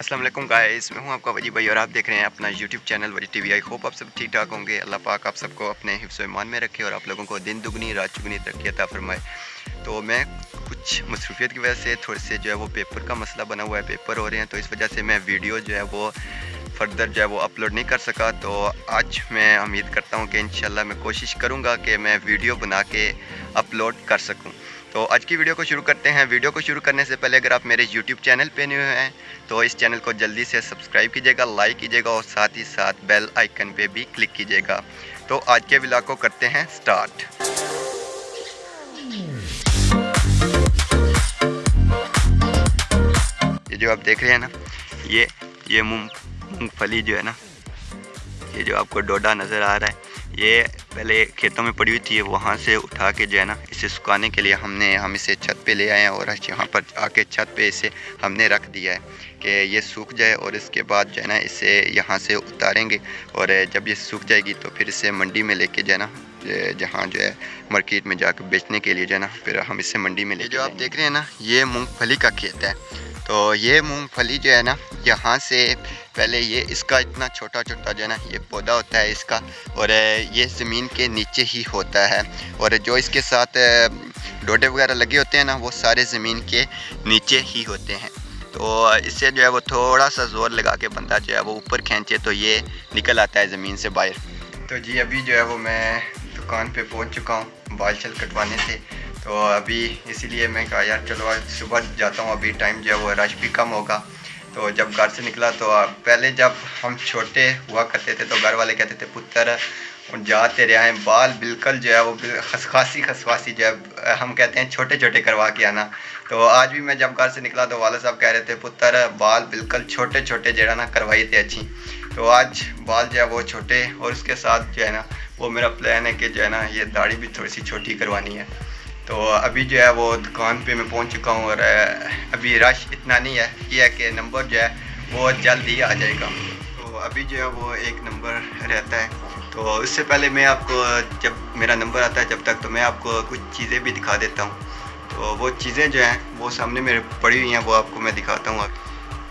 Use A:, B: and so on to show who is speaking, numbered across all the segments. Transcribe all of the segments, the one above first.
A: अस्सलाम वालेकुम गाइस, मैं हूं आपका वजी भाई और आप देख रहे हैं अपना यूट्यूब चैनल वजी टीवी। आई होप आप सब ठीक ठाक होंगे। अल्लाह पाक आप सबको अपने हिफ्ज़ ईमान में रखे और आप लोगों को दिन दुगनी रात चुगनी तरक्की अता फरमाए। तो मैं कुछ मसरूफियत की वजह से थोड़े से जो है वो पेपर का मसला बना हुआ है, पेपर हो रहे हैं, तो इस वजह से मैं वीडियो जो है वो फर्दर जो है वो अपलोड नहीं कर सका। तो आज मैं उम्मीद करता हूँ कि इंशाल्लाह मैं कोशिश करूँगा कि मैं वीडियो बना के अपलोड कर सकूँ। तो आज की वीडियो को शुरू करते हैं। वीडियो को शुरू करने से पहले अगर आप मेरे YouTube चैनल पे न्यू हैं तो इस चैनल को जल्दी से सब्सक्राइब कीजिएगा, लाइक कीजिएगा और साथ ही साथ बेल आइकन पे भी क्लिक कीजिएगा। तो आज के व्लॉग को करते हैं स्टार्ट। ये जो आप देख रहे हैं ना, ये मूंगफली जो है ना, ये जो आपको डोडा नज़र आ रहा है, ये पहले खेतों में पड़ी हुई थी। वहाँ से उठा के जो है ना इसे सुखाने के लिए हम इसे छत पे ले आए हैं और यहाँ पर आके छत पे इसे हमने रख दिया है कि ये सूख जाए और इसके बाद जो है ना इसे यहाँ से उतारेंगे और जब ये सूख जाएगी तो फिर इसे मंडी में लेके जो है ना, जहाँ जो है मार्केट में जाकर बेचने के लिए जो है ना फिर हम इसे मंडी में ले। जो आप देख रहे हैं ना, ये मूँगफली का खेत है। तो ये मूंगफली जो है ना, यहाँ से पहले ये इसका इतना छोटा छोटा जो है ना ये पौधा होता है इसका, और ये ज़मीन के नीचे ही होता है और जो इसके साथ डोडे वगैरह लगे होते हैं ना वो सारे ज़मीन के नीचे ही होते हैं। तो इससे जो है वो थोड़ा सा ज़ोर लगा के बंदा जो है वो ऊपर खींचे तो ये निकल आता है ज़मीन से बाहर। तो जी अभी जो है वो मैं दुकान पे पहुंच चुका हूँ बाल चल कटवाने से। तो अभी इसीलिए मैं कहा यार चलो आज सुबह जाता हूँ, अभी टाइम जो है वो रश भी कम होगा। तो जब घर से निकला तो पहले जब हम छोटे हुआ करते थे तो घर वाले कहते थे पुत्र जाते रहे हैं, बाल बिल्कुल जो है वो खसखासी जो है हम कहते हैं छोटे छोटे करवा के आना। तो आज भी मैं जब घर से निकला तो वाले साहब कह रहे थे पुत्र बाल बिल्कुल छोटे छोटे जो है ना करवाई थे अच्छी। तो आज बाल जो है वो छोटे और उसके साथ जो है ना वो मेरा प्लान है कि जो है ना ये दाढ़ी भी थोड़ी सी छोटी करवानी है। तो अभी जो है वो दुकान पे मैं पहुंच चुका हूँ और अभी रश इतना नहीं है, ये है कि नंबर जो है वो जल्द ही आ जाएगा। तो अभी जो है वो एक नंबर रहता है। तो इससे पहले मैं आपको जब मेरा नंबर आता है जब तक तो मैं आपको कुछ चीज़ें भी दिखा देता हूँ। तो वो चीज़ें जो हैं वो सामने मेरे पड़ी हुई हैं, वो आपको मैं दिखाता हूँ।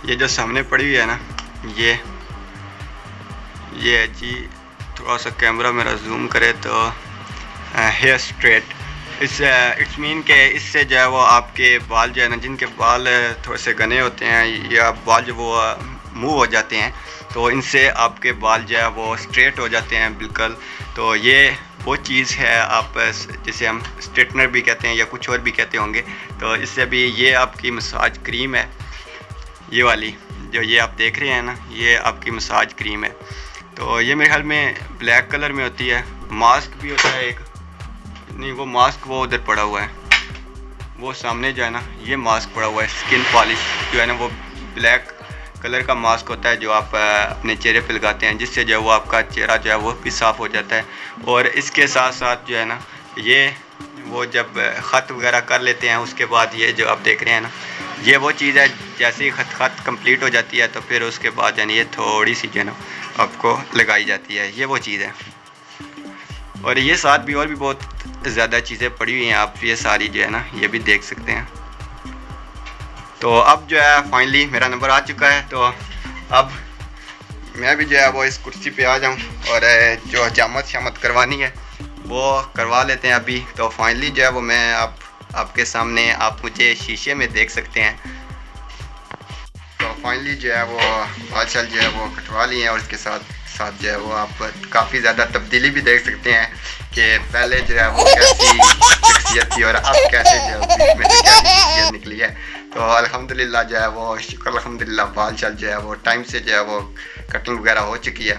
A: ये जो सामने पड़ी हुई है ना, ये है जी, थोड़ा सा कैमरा मेरा जूम करे तो हेयर स्ट्रेट। इट्स मीन के इससे जो है वो आपके बाल जो है ना, जिनके बाल थोड़े से घने होते हैं या बाल जो वो मूव हो जाते हैं, तो इनसे आपके बाल जो है वो स्ट्रेट हो जाते हैं बिल्कुल। तो ये वो चीज़ है, आप जिसे हम स्ट्रेटनर भी कहते हैं या कुछ और भी कहते होंगे। तो इससे भी ये आपकी मसाज क्रीम है, ये वाली जो ये आप देख रहे हैं ना, ये आपकी मसाज क्रीम है। तो ये मेरे ख्याल में ब्लैक कलर में होती है। मास्क भी होता है एक, नहीं वो मास्क वो उधर पड़ा हुआ है, वो सामने जो है ना ये मास्क पड़ा हुआ है। स्किन पॉलिश जो है ना वो ब्लैक कलर का मास्क होता है जो आप अपने चेहरे पे लगाते हैं, जिससे जो है वो आपका चेहरा जो है वो भी साफ़ हो जाता है। और इसके साथ साथ जो है ना ये वो जब ख़त वगैरह कर लेते हैं उसके बाद ये जो आप देख रहे हैं ना, ये वो चीज़ है जैसे ही ख़त कंप्लीट हो जाती है तो फिर उसके बाद यानी ये थोड़ी सी जो है ना आपको लगाई जाती है, ये वो चीज़ है। और ये साथ भी और भी बहुत ज़्यादा चीज़ें पड़ी हुई हैं, आप ये सारी जो है ना ये भी देख सकते हैं। तो अब जो है फाइनली मेरा नंबर आ चुका है। तो अब मैं भी जो है वो इस कुर्सी पे आ जाऊं और जो हजामत शामत करवानी है वो करवा लेते हैं अभी। तो फाइनली जो है वो मैं आपके सामने, आप मुझे शीशे में देख सकते हैं। तो फाइनली जो है वो बाल जो है वो कटवा लिए हैं और इसके साथ जो है वो आप काफ़ी ज़्यादा तब्दीली भी देख सकते हैं कि पहले जो है वो कैसी शख्सियत थी और अब कैसे जो है बीच में से कैसी शख्सियत निकली है। तो अल्हम्दुलिल्लाह जो है वो शुक्र अल्हम्दुलिल्लाह बाल जो है वो टाइम से जो है वो कटिंग वगैरह हो चुकी है।